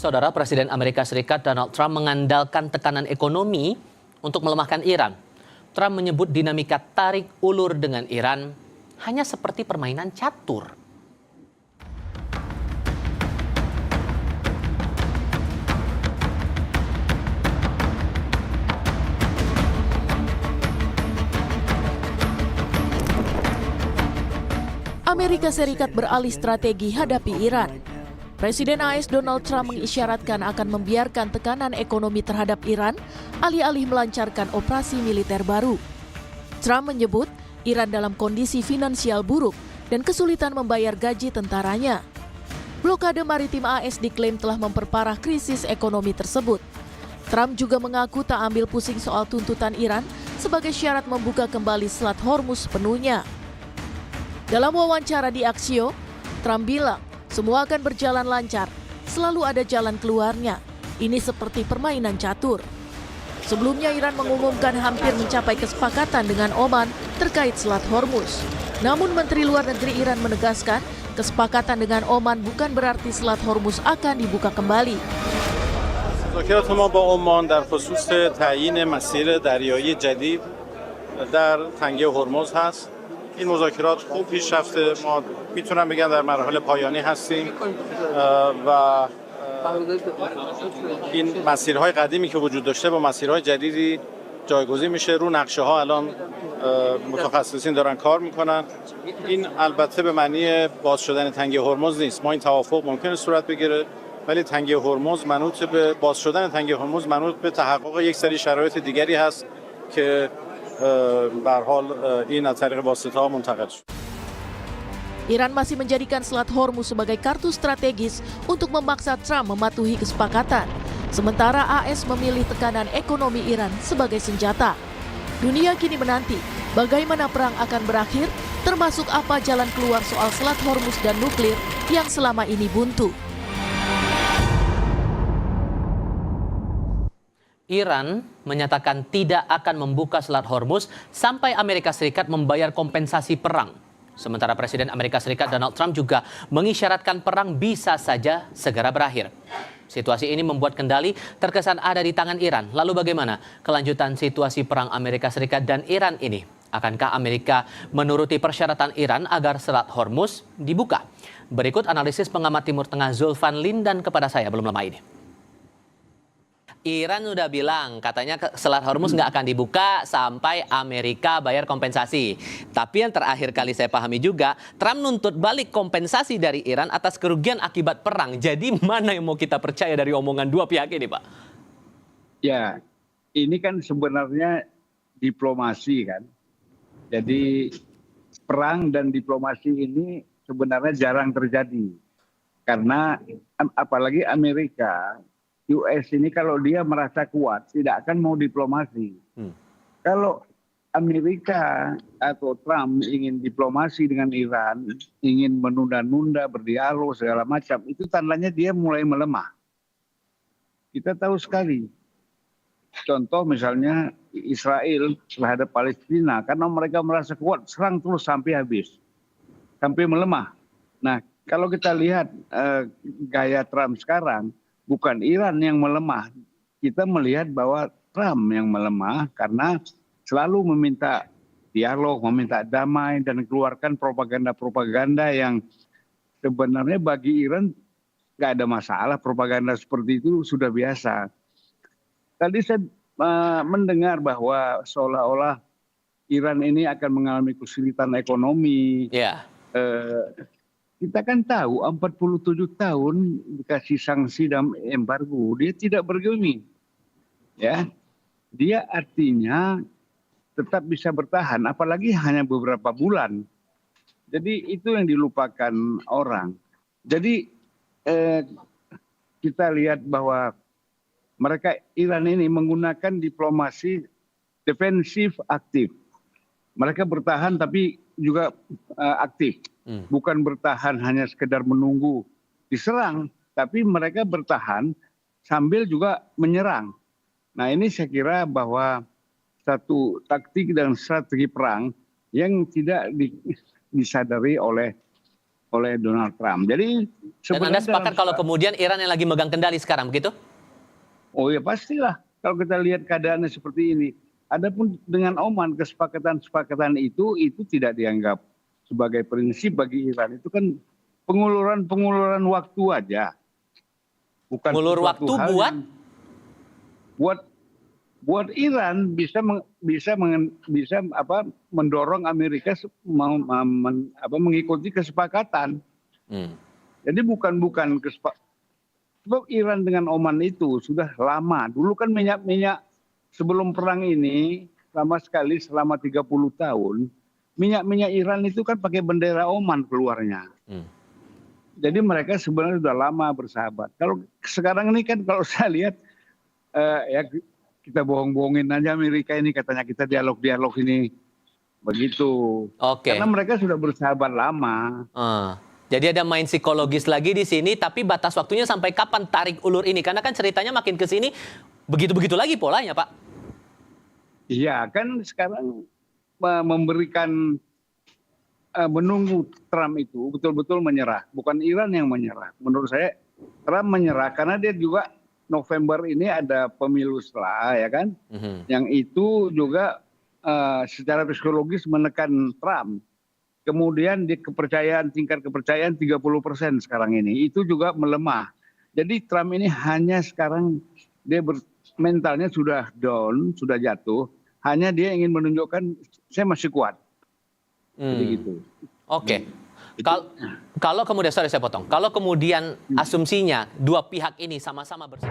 Saudara Presiden Amerika Serikat Donald Trump mengandalkan tekanan ekonomi untuk melemahkan Iran. Trump menyebut dinamika tarik ulur dengan Iran hanya seperti permainan catur. Amerika Serikat beralih strategi hadapi Iran. Presiden AS Donald Trump mengisyaratkan akan membiarkan tekanan ekonomi terhadap Iran alih-alih melancarkan operasi militer baru. Trump menyebut Iran dalam kondisi finansial buruk dan kesulitan membayar gaji tentaranya. Blokade maritim AS diklaim telah memperparah krisis ekonomi tersebut. Trump juga mengaku tak ambil pusing soal tuntutan Iran sebagai syarat membuka kembali Selat Hormuz sepenuhnya. Dalam wawancara di Axios, Trump bilang semua akan berjalan lancar, selalu ada jalan keluarnya. Ini seperti permainan catur. Sebelumnya Iran mengumumkan hampir mencapai kesepakatan dengan Oman terkait Selat Hormuz. Namun Menteri Luar Negeri Iran menegaskan kesepakatan dengan Oman bukan berarti Selat Hormuz akan dibuka kembali. مذاکرات ما با عمان در خصوص تعیین مسیر دریایی جدید در تنگه هرمز هست. این مذاکرات خوب پیش رفته. ما میتونم بگم در مراحل پایانی هستیم و این مسیرهای قدیمی که وجود داشته با مسیرهای جدیدی جایگزین میشه. رو نقشه ها الان متخصصین دارن کار میکنن. این البته به معنی باز شدن تنگه هرمز نیست. ما این توافق ممکنه صورت بگیره، ولی تنگه هرمز منوط به باز شدن تنگه هرمز منوط به تحقق یک سری شرایط دیگری هست که به هر حال این از طریق واسطه‌ها منتقل شد. Iran masih menjadikan Selat Hormuz sebagai kartu strategis untuk memaksa Trump mematuhi kesepakatan. Sementara AS memilih tekanan ekonomi Iran sebagai senjata. Dunia kini menanti bagaimana perang akan berakhir, termasuk apa jalan keluar soal Selat Hormuz dan nuklir yang selama ini buntu. Iran menyatakan tidak akan membuka Selat Hormuz sampai Amerika Serikat membayar kompensasi perang. Sementara Presiden Amerika Serikat Donald Trump juga mengisyaratkan perang bisa saja segera berakhir. Situasi ini membuat kendali terkesan ada di tangan Iran. Lalu bagaimana kelanjutan situasi perang Amerika Serikat dan Iran ini? Akankah Amerika menuruti persyaratan Iran agar Selat Hormuz dibuka? Berikut analisis pengamat Timur Tengah Zulfan Lindan kepada saya belum lama ini. Iran udah bilang katanya Selat Hormuz nggak akan dibuka sampai Amerika bayar kompensasi. Tapi yang terakhir kali saya pahami juga, Trump nuntut balik kompensasi dari Iran atas kerugian akibat perang. Jadi mana yang mau kita percaya dari omongan dua pihak ini, Pak? Ya, ini kan sebenarnya diplomasi kan. Jadi perang dan diplomasi ini sebenarnya jarang terjadi. Karena apalagi Amerika, US ini kalau dia merasa kuat tidak akan mau diplomasi. Kalau Amerika atau Trump ingin diplomasi dengan Iran, ingin menunda-nunda, berdialog segala macam, itu tandanya dia mulai melemah. Kita tahu sekali. Contoh misalnya Israel terhadap Palestina, karena mereka merasa kuat, serang terus sampai habis. Sampai melemah. Nah, kalau kita lihat gaya Trump sekarang, bukan Iran yang melemah. Kita melihat bahwa Trump yang melemah karena selalu meminta dialog, meminta damai, dan keluarkan propaganda-propaganda yang sebenarnya bagi Iran nggak ada masalah. Propaganda seperti itu sudah biasa. Tadi saya mendengar bahwa seolah-olah Iran ini akan mengalami kesulitan ekonomi. Ya. Kita kan tahu 47 tahun dikasih sanksi dan embargo, dia tidak bergeming. Ya. Dia artinya tetap bisa bertahan, apalagi hanya beberapa bulan. Jadi itu yang dilupakan orang. Jadi kita lihat bahwa mereka Iran ini menggunakan diplomasi defensif aktif. Mereka bertahan tapi juga aktif. Bukan bertahan hanya sekedar menunggu diserang, tapi mereka bertahan sambil juga menyerang. Nah ini saya kira bahwa satu taktik dan strategi perang yang tidak disadari oleh Donald Trump. Jadi Dan Anda Sebenarnya sepakat dalam- kalau kemudian Iran yang lagi megang kendali sekarang, begitu? Oh ya pastilah kalau kita lihat keadaannya seperti ini. Adapun dengan Oman kesepakatan itu tidak dianggap sebagai prinsip bagi Iran. Itu kan penguluran waktu aja. Bukan Ngulur sesuatu waktu hal buat? yang- buat Iran bisa mendorong Amerika mengikuti kesepakatan. Hmm. Jadi bukan sebab Iran dengan Oman itu sudah lama. Dulu kan minyak sebelum perang ini lama sekali selama 30 tahun. Minyak Iran itu kan pakai bendera Oman keluarnya. Hmm. Jadi mereka sebenarnya sudah lama bersahabat. Kalau sekarang ini kan kalau saya lihat ya kita bohong-bohongin aja Amerika ini, katanya kita dialog ini begitu. Oke. Karena mereka sudah bersahabat lama. Jadi ada main psikologis lagi di sini, tapi batas waktunya sampai kapan tarik ulur ini? Karena kan ceritanya makin ke sini begitu-begitu lagi polanya, Pak. Iya, kan sekarang memberikan menunggu Trump itu betul-betul menyerah. Bukan Iran yang menyerah. Menurut saya Trump menyerah karena dia juga November ini ada pemilu setelah, ya kan? Yang itu juga secara psikologis menekan Trump. Kemudian tingkat kepercayaan 30% sekarang ini. Itu juga melemah. Jadi Trump ini hanya sekarang dia mentalnya sudah down, sudah jatuh. Hanya dia ingin menunjukkan saya masih kuat. Jadi gitu. Oke. Kalau kemudian, sorry saya potong. Kalau kemudian asumsinya dua pihak ini sama-sama bersama.